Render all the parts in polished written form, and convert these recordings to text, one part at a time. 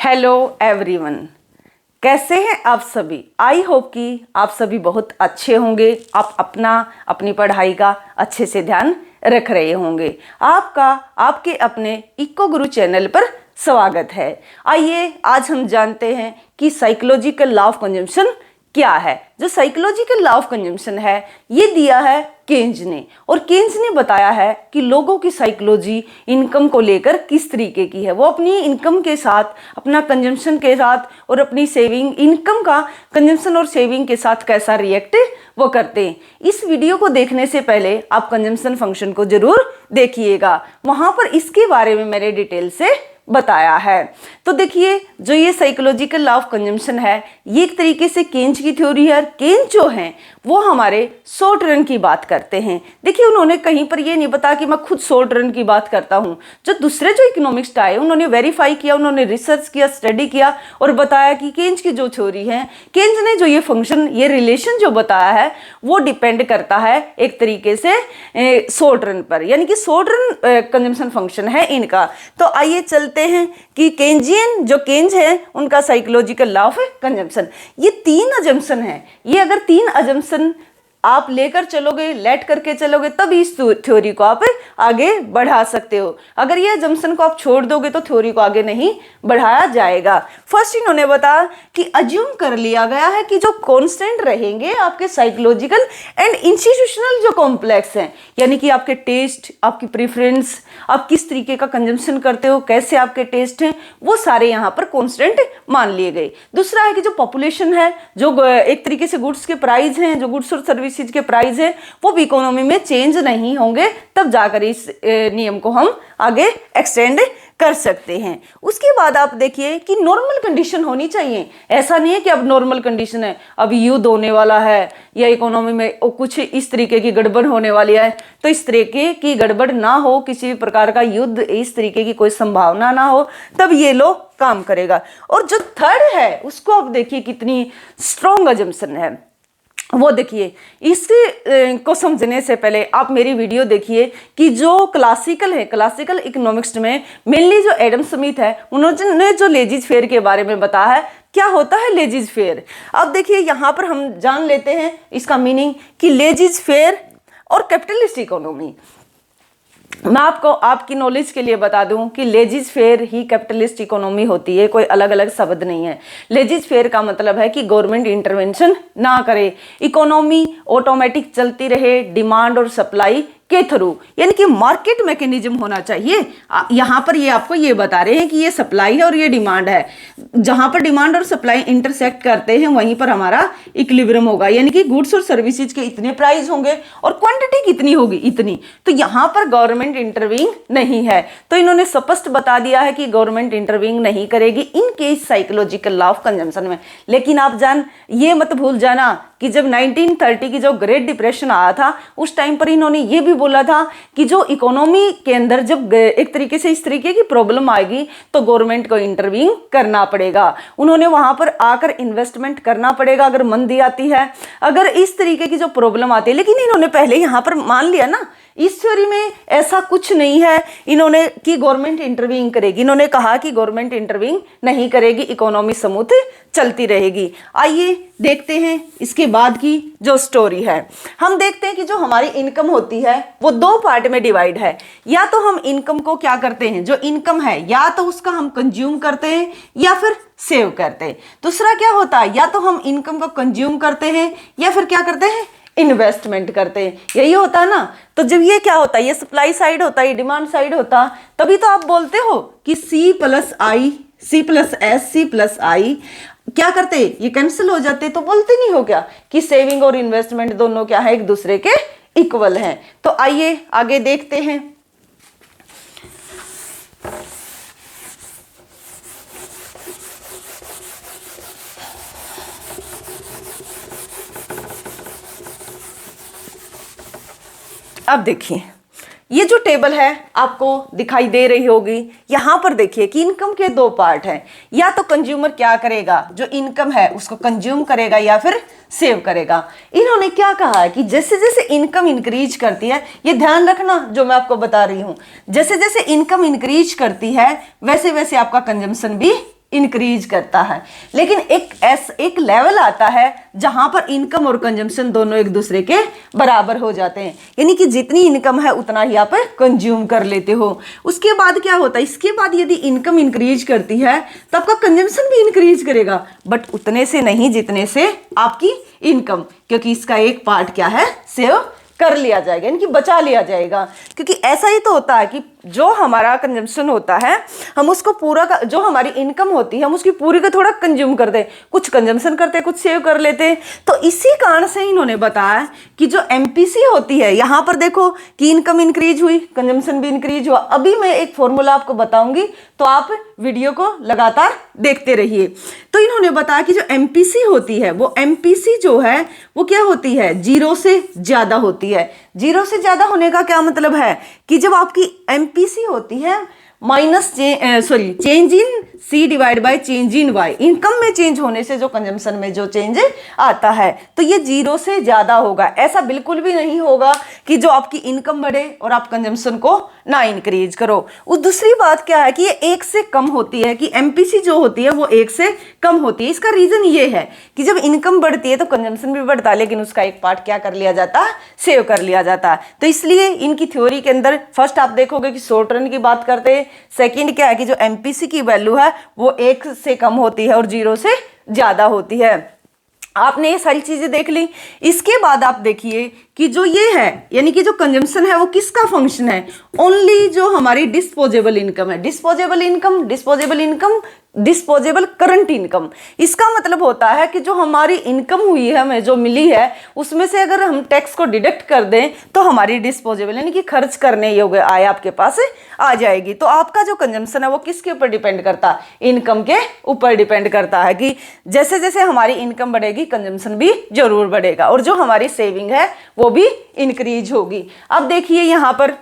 Hello everyone, कैसे हैं आप सभी। आई होप कि आप सभी बहुत अच्छे होंगे। आप अपनी पढ़ाई का अच्छे से ध्यान रख रहे होंगे। आपके अपने इको गुरु चैनल पर स्वागत है। आइए आज हम जानते हैं कि साइकोलॉजिकल लॉ ऑफ कंजम्पशन क्या है। जो साइकोलॉजिकल लॉ ऑफ कंजम्पशन है ये दिया है केन्ज ने, और केन्ज ने बताया है कि लोगों की साइकोलॉजी इनकम को लेकर किस तरीके की है। वो अपनी इनकम के साथ, अपना कंजम्पशन के साथ और अपनी सेविंग, इनकम का कंजम्पशन और सेविंग के साथ कैसा रिएक्ट वो करते हैं। इस वीडियो को देखने से पहले आप कंजम्पशन फंक्शन को जरूर देखिएगा, वहां पर इसके बारे में मैंने डिटेल से बताया है। तो देखिए, जो ये साइकोलॉजिकल लॉ ऑफ कंजम्पशन है ये एक तरीके से केन्ज की थ्योरी है। केन्ज जो है वो हमारे शॉर्ट रन की बात करते हैं। देखिए, उन्होंने कहीं पर ये नहीं बताया कि मैं खुद शॉर्ट रन की बात करता हूँ। जो दूसरे जो इकोनॉमिक्स आए उन्होंने वेरीफाई किया, उन्होंने रिसर्च किया, स्टडी किया और बताया कि केन्ज की जो थ्योरी है, केन्ज ने जो ये फंक्शन, ये रिलेशन जो बताया है वो डिपेंड करता है एक तरीके से शॉर्ट रन पर, यानी कि शॉर्ट रन कंजम्पशन फंक्शन है इनका। तो आइए चलते हैं कि केन्जियन जो केन्ज है उनका साइकोलॉजिकल लॉ ऑफ कंजम्पशन, ये 3 अजम्पशन है। ये अगर 3 अजम्पशन आप लेकर चलोगे, लेट करके चलोगे, तब इस थ्योरी को आप आगे बढ़ा सकते हो। अगर ये अजम्पशन को आप छोड़ दोगे तो थ्योरी को आगे नहीं बढ़ाया जाएगा। फर्स्ट इन्होंने बताया कि अज्यूम कर लिया गया है कि जो कांस्टेंट रहेंगे आपके साइकोलॉजिकल एंड इंस्टीट्यूशनल जो कॉम्प्लेक्स हैं, यानी कि आपके टेस्ट, आपकी प्रेफरेंस, आप किस तरीके का कंजम्पशन करते हो, कैसे आपके टेस्ट हैं, वो सारे यहाँ पर कांस्टेंट मान लिए गए। दूसरा है कि जो पॉपुलेशन है, जो एक तरीके से गुड्स के प्राइस हैं, जो गुड्स और सर्विसेज के प्राइस है, वो भी इकोनॉमी में चेंज नहीं होंगे, तब जाकर इस नियम को हम आगे एक्सटेंड कर सकते हैं। उसके बाद आप देखिए कि नॉर्मल कंडीशन होनी चाहिए। ऐसा नहीं है कि अब नॉर्मल कंडीशन है, अब युद्ध होने वाला है या इकोनॉमी में कुछ इस तरीके की गड़बड़ होने वाली है, तो इस तरीके की गड़बड़ ना हो, किसी भी प्रकार का युद्ध, इस तरीके की कोई संभावना ना हो, तब ये लो काम करेगा। और जो थर्ड है उसको आप देखिए कितनी स्ट्रॉन्ग अजम्पशन है। वो देखिए, इसके को समझने से पहले आप मेरी वीडियो देखिए कि जो क्लासिकल है, क्लासिकल इकोनॉमिक्स में मेनली जो एडम स्मिथ है उन्होंने जो लेजिज फेयर के बारे में बताया है। क्या होता है लेजिज फेयर? अब देखिए यहाँ पर हम जान लेते हैं इसका मीनिंग कि लेजिज फेयर और कैपिटलिस्ट इकोनॉमी। मैं आपको आपकी नॉलेज के लिए बता दूं कि लेजिज फेयर ही कैपिटलिस्ट इकोनॉमी होती है, कोई अलग अलग शब्द नहीं है। लेजिज फेयर का मतलब है कि गवर्नमेंट इंटरवेंशन ना करे, इकोनॉमी ऑटोमेटिक चलती रहे डिमांड और सप्लाई के थ्रू, यानी कि मार्केट मैकेनिज्म होना चाहिए। यहाँ पर ये आपको ये बता रहे हैं कि ये सप्लाई है और ये डिमांड है। जहां पर डिमांड और सप्लाई इंटरसेक्ट करते हैं वहीं पर हमारा इक्विलिब्रियम होगा, यानी कि गुड्स और सर्विसेज के इतने प्राइस होंगे और क्वांटिटी कितनी होगी, इतनी। तो यहाँ पर गवर्नमेंट इंटरवीन नहीं है। तो इन्होंने स्पष्ट बता दिया है कि गवर्नमेंट इंटरवीन नहीं करेगी in case psychological law of consumption में। लेकिन आप ये मत भूल जाना कि जब 1930 की जो ग्रेट डिप्रेशन आया था उस टाइम पर इन्होंने ये भी बोला था कि जो इकोनॉमी के अंदर जब एक तरीके से इस तरीके की प्रॉब्लम आएगी तो गवर्नमेंट को इंटरवीन करना पड़ेगा। उन्होंने वहां पर आकर इन्वेस्टमेंट करना पड़ेगा अगर मंदी आती है, अगर इस तरीके की जो प्रॉब्लम आती है। लेकिन इन्होंने पहले यहां पर मान लिया ना, इस थ्योरी में ऐसा कुछ नहीं है इन्होंने कि गवर्नमेंट इंटरवीन करेगी। इन्होंने कहा कि गवर्नमेंट इंटरवीन नहीं करेगी, इकोनॉमी स्मूथ चलती रहेगी। आइए देखते हैं इसके बाद की जो स्टोरी है। हम देखते हैं कि जो हमारी इनकम होती है वो 2 पार्ट में डिवाइड है। या तो हम इनकम को क्या करते हैं, जो इनकम है या तो उसका हम कंज्यूम करते हैं या फिर सेव करते हैं। दूसरा क्या होता है, या तो हम इनकम को कंज्यूम करते हैं या फिर क्या करते हैं, इन्वेस्टमेंट करते हैं। यही होता है ना। तो जब ये क्या होता है, ये सप्लाई साइड होता है, डिमांड साइड होता, तभी तो आप बोलते हो कि C plus S C plus I क्या करते, ये कैंसिल हो जाते। तो बोलते नहीं हो क्या कि सेविंग और इन्वेस्टमेंट दोनों क्या है, एक दूसरे के इक्वल हैं। तो आइए आगे देखते हैं। अब देखिए, ये जो टेबल है आपको दिखाई दे रही होगी। यहाँ पर देखिए कि इनकम के 2 पार्ट हैं। या तो कंज्यूमर क्या करेगा, जो इनकम है उसको कंज्यूम करेगा या फिर सेव करेगा। इन्होंने क्या कहा है कि जैसे जैसे इनकम इंक्रीज करती है, ये ध्यान रखना जो मैं आपको बता रही हूँ, जैसे जैसे इनकम इंक्रीज करती है वैसे वैसे आपका कंजम्पशन भी इंक्रीज करता है। लेकिन एक लेवल आता है जहां पर इनकम और कंजम्पशन दोनों एक दूसरे के बराबर हो जाते हैं, यानी कि जितनी इनकम है उतना ही आप कंज्यूम कर लेते हो। उसके बाद क्या होता है, इसके बाद यदि इनकम इंक्रीज करती है तो आपका कंजम्पशन भी इंक्रीज करेगा, बट उतने से नहीं जितने से आपकी इनकम, क्योंकि इसका एक पार्ट क्या है, सेव कर लिया जाएगा, यानी कि बचा लिया जाएगा। क्योंकि ऐसा ही तो होता है कि जो हमारा कंजम्पशन होता है हम उसको पूरा का, जो हमारी इनकम होती है हम उसकी पूरी का थोड़ा कंज्यूम करते हैं, कुछ कंजम्पशन करते हैं, कुछ सेव कर लेते हैं। तो इसी कारण से इन्होंने बताया कि जो एमपीसी होती है, यहाँ पर देखो कि इनकम इंक्रीज हुई, कंजम्पशन भी इंक्रीज हुआ। अभी मैं एक फॉर्मूला आपको बताऊंगी तो आप वीडियो को लगातार देखते रहिए। तो इन्होंने बताया कि जो एमपीसी होती है, वो एमपीसी जो है वो क्या होती है, 0 से ज्यादा होती है। 0 से ज्यादा होने का क्या मतलब है कि जब आपकी एमपीसी होती है change in C divide by change in Y, income में चेंज होने से जो कंजम्पशन में जो चेंज आता है, तो ये 0 से ज्यादा होगा। ऐसा बिल्कुल भी नहीं होगा कि जो आपकी इनकम बढ़े और आप कंजम्पशन को ना इंक्रीज करो। उस दूसरी बात क्या है कि ये 1 से कम होती है, कि एमपीसी जो होती है वो 1 से कम होती है। इसका रीजन ये है कि जब इनकम बढ़ती है तो कंजम्पशन भी बढ़ता है, लेकिन उसका एक पार्ट क्या कर लिया जाता है, सेव कर लिया जाता है। तो इसलिए इनकी थ्योरी के अंदर फर्स्ट आप देखोगे कि शॉर्ट रन की बात करते हैं, सेकंड क्या है कि जो एमपीसी की वैल्यू है वो 1 से कम होती है और 0 से ज्यादा होती है। आपने ये सारी चीजें देख ली। इसके बाद आप देखिए कि जो ये है, यानी कि जो कंजम्पशन है वो किसका फंक्शन है, ओनली जो हमारी डिस्पोजेबल इनकम है। डिस्पोजेबल करंट इनकम, इसका मतलब होता है कि जो हमारी इनकम हुई है, हमें जो मिली है, उसमें से अगर हम टैक्स को डिडक्ट कर दें तो हमारी डिस्पोजेबल यानी कि खर्च करने योग्य आय आपके पास आ जाएगी। तो आपका जो कंजम्पशन है वो किसके ऊपर डिपेंड करता है, इनकम के ऊपर डिपेंड करता है। कि जैसे जैसे हमारी इनकम बढ़ेगी कंजम्पशन भी जरूर बढ़ेगा और जो हमारी सेविंग है वो भी इंक्रीज होगी। अब देखिए यहाँ पर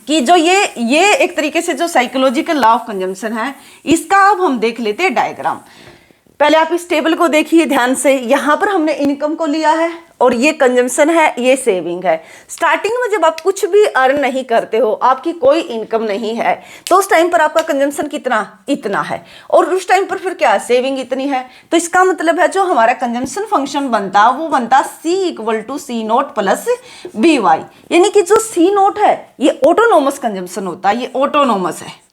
कि जो ये एक तरीके से जो साइकोलॉजिकल लॉ ऑफ कंजम्पशन है, इसका अब हम देख लेते हैं डायग्राम। पहले आप इस टेबल को देखिए ध्यान से। यहाँ पर हमने इनकम को लिया है और ये कंजम्पशन है, ये सेविंग है। स्टार्टिंग में जब आप कुछ भी अर्न नहीं करते हो, आपकी कोई इनकम नहीं है, तो उस टाइम पर आपका कंजम्पशन कितना, इतना है, और उस टाइम पर फिर क्या, सेविंग इतनी है। तो इसका मतलब है जो हमारा कंजम्पशन फंक्शन बनता वो बनता C = C0 + BY, यानी कि जो C0 है ये ऑटोनोमस कंजम्पशन होता है, ये ऑटोनोमस है।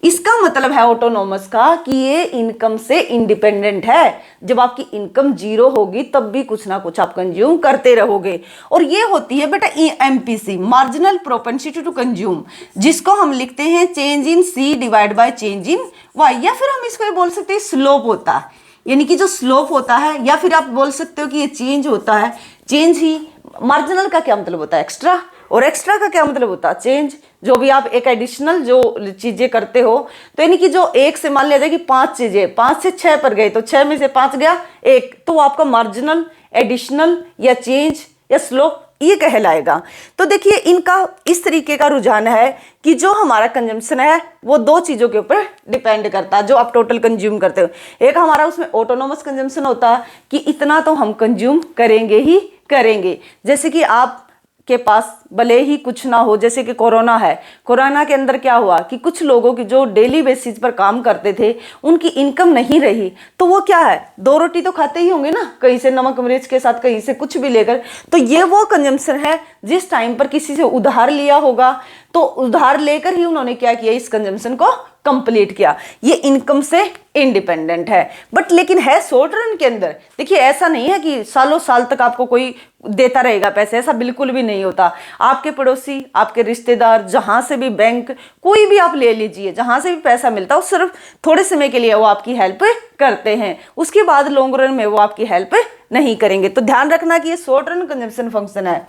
इसका मतलब है ऑटोनोमस का कि ये इनकम से इंडिपेंडेंट है। जब आपकी इनकम 0 होगी तब भी कुछ ना कुछ आप कंज्यूम करते रहोगे। और ये होती है बेटा MPC, marginal propensity to consume, जिसको हम लिखते हैं change in C divide by change in Y, या फिर हम इसको ये बोल सकते हैं स्लोप होता है, यानी कि जो स्लोप होता है, या फिर आप बोल सकते हो कि ये चेंज होता है। चेंज ही, मार्जिनल का क्या मतलब होता है, एक्स्ट्रा, और एक्स्ट्रा का क्या मतलब होता है, चेंज। जो भी आप एक एडिशनल जो चीजें करते हो, तो यानी कि जो 1 से मान लिया जाए कि 5 चीजें, 5 से 6 पर गए तो 6 में से 5 गया 1, तो आपका मार्जिनल, एडिशनल या चेंज या स्लोप ये कहलाएगा। तो देखिए इनका इस तरीके का रुझान है कि जो हमारा कंजम्पशन है वो 2 चीज़ों के ऊपर डिपेंड करता है जो आप टोटल कंज्यूम करते हो। एक हमारा उसमें ऑटोनोमस कंजम्पशन होता है कि इतना तो हम कंज्यूम करेंगे ही करेंगे। जैसे कि आप के पास भले ही कुछ ना हो, जैसे कि कोरोना है, कोरोना के अंदर क्या हुआ कि कुछ लोगों की जो डेली बेसिस पर काम करते थे उनकी इनकम नहीं रही, तो वो क्या है, 2 रोटी तो खाते ही होंगे ना, कहीं से नमक मिर्च के साथ, कहीं से कुछ भी लेकर। तो ये वो कंजम्पशन है जिस टाइम पर किसी से उधार लिया होगा, तो उधार लेकर ही उन्होंने क्या किया, इस कंजम्पशन को कंप्लीट किया। ये इनकम से इंडिपेंडेंट है, बट लेकिन है शॉर्ट रन के अंदर। देखिए ऐसा नहीं है कि सालों साल तक आपको कोई देता रहेगा पैसे, ऐसा बिल्कुल भी नहीं होता। आपके पड़ोसी, आपके रिश्तेदार, जहां से भी बैंक, कोई भी आप ले लीजिए, जहां से भी पैसा मिलता है, वो सिर्फ थोड़े समय के लिए वो आपकी हेल्प करते हैं, उसके बाद लॉन्ग रन में वो आपकी हेल्प नहीं करेंगे। तो ध्यान रखना कि ये शॉर्ट रन कंजम्पशन फंक्शन है।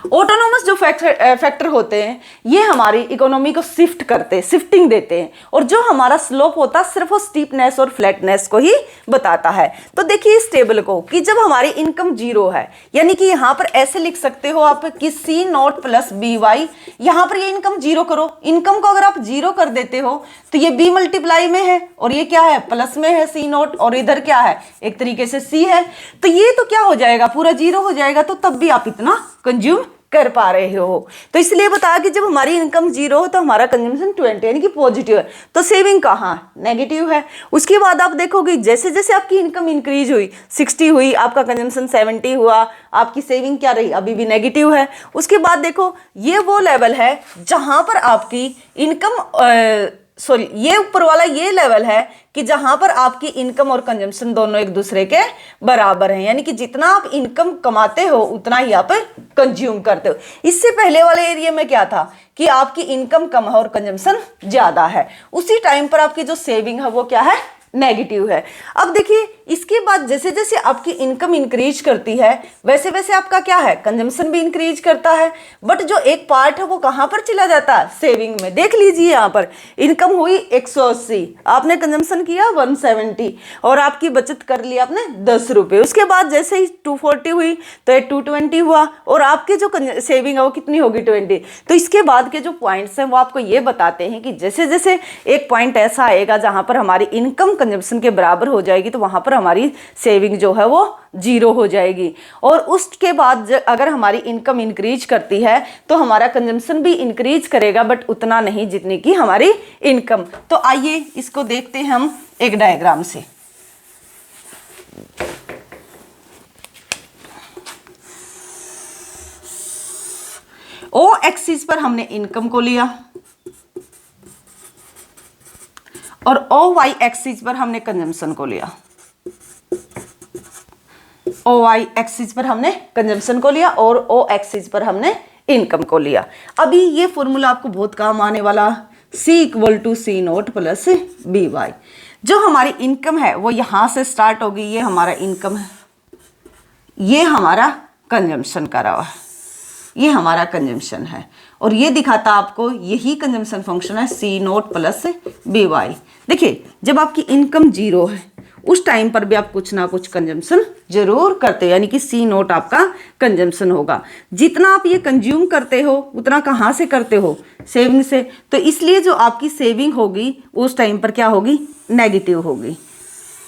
ऑटोनोमस जो फैक्टर होते हैं ये हमारी इकोनॉमी को शिफ्टिंग देते हैं, और जो हमारा स्लोप होता है सिर्फ वो स्टीपनेस और फ्लैटनेस को ही बताता है। तो देखिए इस टेबल को कि जब हमारी इनकम 0 है, यानी कि यहाँ पर ऐसे लिख सकते हो आप कि C0 + BY, यहाँ पर ये इनकम 0 करो। इनकम को अगर आप 0 कर देते हो तो ये B मल्टीप्लाई में है और ये क्या है, प्लस में है C0, और इधर क्या है, एक तरीके से C है। तो ये तो क्या हो जाएगा, पूरा 0 हो जाएगा, तो तब भी आप इतना कंज्यूम कर पा रहे हो। तो इसलिए बताया कि जब हमारी इनकम जीरो हो तो हमारा कंजम्पशन 20 यानी कि पॉजिटिव है, तो सेविंग कहाँ नेगेटिव है। उसके बाद आप देखोगे जैसे जैसे आपकी इनकम इंक्रीज हुई, 60 हुई, आपका कंजम्पशन 70 हुआ, आपकी सेविंग क्या रही, अभी भी नेगेटिव है। उसके बाद देखो ये वो लेवल है जहां पर आपकी इनकम ये ऊपर वाला ये लेवल है कि जहां पर आपकी इनकम और कंजम्पशन दोनों एक दूसरे के बराबर हैं, यानी कि जितना आप इनकम कमाते हो उतना ही आप कंज्यूम करते हो। इससे पहले वाले एरिया में क्या था कि आपकी इनकम कम है और कंजम्पशन ज्यादा है, उसी टाइम पर आपकी जो सेविंग है वो क्या है, नेगेटिव है। अब देखिए इसके बाद जैसे जैसे आपकी इनकम इंक्रीज करती है वैसे वैसे आपका क्या है, कंजम्पशन भी इंक्रीज करता है, बट जो एक पार्ट है वो कहां पर चला जाता है, सेविंग में। देख लीजिए यहाँ पर इनकम हुई 180, आपने कंजम्पशन किया 170 और आपकी बचत कर ली आपने 10 रुपये। उसके बाद जैसे ही 240 हुई तो ये 220 हुआ और आपके जो सेविंग है वो कितनी होगी 20। तो इसके बाद के जो पॉइंट्स हैं वो आपको ये बताते हैं कि जैसे जैसे एक पॉइंट ऐसा आएगा जहां पर हमारी इनकम कंजम्पशन के बराबर हो जाएगी तो वहां पर हमारी सेविंग जो है वो जीरो हो जाएगी। और उसके बाद अगर हमारी इनकम इंक्रीज करती है तो हमारा कंजम्पशन भी इंक्रीज करेगा, बट उतना नहीं जितनी की हमारी इनकम। तो आइए इसको देखते हैं हम एक डायग्राम से। ओ एक्सिस पर हमने इनकम को लिया और ओ वाई एक्सिस पर हमने कंजम्पशन को लिया। ओ वाई एक्सिस पर हमने कंजम्पशन को लिया और ओ एक्सिस पर हमने इनकम को लिया। अभी ये फॉर्मूला आपको बहुत काम आने वाला, C = C0 प्लस BY। जो हमारी इनकम है वो यहां से स्टार्ट होगी, ये हमारा इनकम है, ये हमारा कंजम्पशन का रहा है, ये हमारा कंजम्पशन है और ये दिखाता आपको यही कंजम्पशन फंक्शन है C0 प्लस BY। देखिए जब आपकी इनकम जीरो है उस टाइम पर भी आप कुछ ना कुछ कंजम्पशन जरूर करते हो, यानी कि C0 आपका कंजम्पशन होगा। जितना आप ये कंज्यूम करते हो उतना कहाँ से करते हो, सेविंग से। तो इसलिए जो आपकी सेविंग होगी उस टाइम पर क्या होगी, नेगेटिव होगी।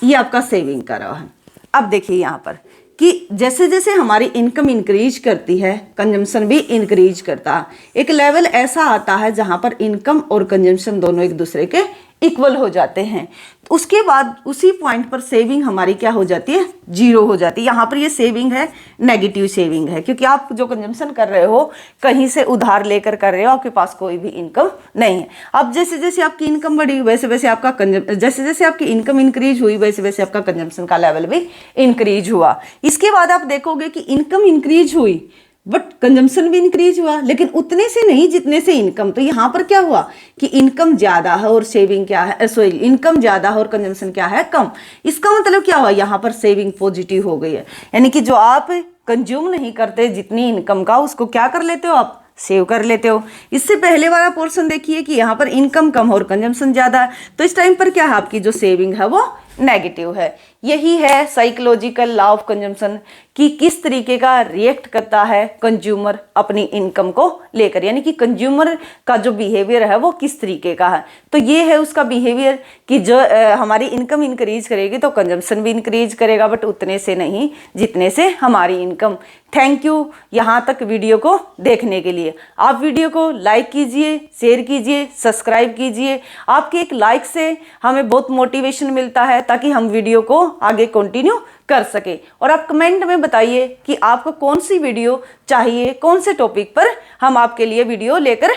ये आपका सेविंग का रहा है। अब देखिए यहाँ पर कि जैसे जैसे हमारी इनकम इंक्रीज करती है कंजम्पशन भी इंक्रीज करता है। एक लेवल ऐसा आता है जहां पर इनकम और कंजम्पशन दोनों एक दूसरे के इक्वल हो जाते हैं। उसके बाद उसी पॉइंट पर सेविंग हमारी क्या हो जाती है, जीरो हो जाती है। यहाँ पर ये सेविंग है, नेगेटिव सेविंग है, क्योंकि आप जो कंजम्पशन कर रहे हो कहीं से उधार लेकर कर रहे हो, आपके पास कोई भी इनकम नहीं है। अब जैसे जैसे आपकी इनकम बढ़ी वैसे वैसे आपका जैसे जैसे आपकी इनकम इंक्रीज हुई वैसे वैसे आपका कंजम्पशन का लेवल भी इंक्रीज हुआ। इसके बाद आप देखोगे कि इनकम इंक्रीज हुई बट कंजम्पशन भी इंक्रीज हुआ, लेकिन उतने से नहीं जितने से इनकम। तो यहाँ पर क्या हुआ कि इनकम ज्यादा है और सेविंग क्या है, सॉरी इनकम ज्यादा है और कंजम्पशन क्या है, कम। इसका मतलब क्या हुआ, यहाँ पर सेविंग पॉजिटिव हो गई है, यानी कि जो आप कंज्यूम नहीं करते जितनी इनकम का उसको क्या कर लेते हो आप, सेव कर लेते हो। इससे पहले वाला पोर्शन देखिए कि यहाँ पर इनकम कम और कंजम्पशन ज्यादा है, तो इस टाइम पर क्या है, आपकी जो सेविंग है वो नेगेटिव है। यही है साइकोलॉजिकल लॉ ऑफ कंजम्पशन कि किस तरीके का रिएक्ट करता है कंज्यूमर अपनी इनकम को लेकर, यानी कि कंज्यूमर का जो बिहेवियर है वो किस तरीके का है। तो ये है उसका बिहेवियर कि जो हमारी इनकम इंक्रीज करेगी तो कंजम्पशन भी इंक्रीज करेगा, बट उतने से नहीं जितने से हमारी इनकम। थैंक यू यहाँ तक वीडियो को देखने के लिए। आप वीडियो को लाइक कीजिए, शेयर कीजिए, सब्सक्राइब कीजिए। आपके एक लाइक से हमें बहुत मोटिवेशन मिलता है ताकि हम वीडियो को आगे कंटिन्यू कर सके। और आप कमेंट में बताइए कि आपको कौन सी वीडियो चाहिए, कौन से टॉपिक पर हम आपके लिए वीडियो लेकर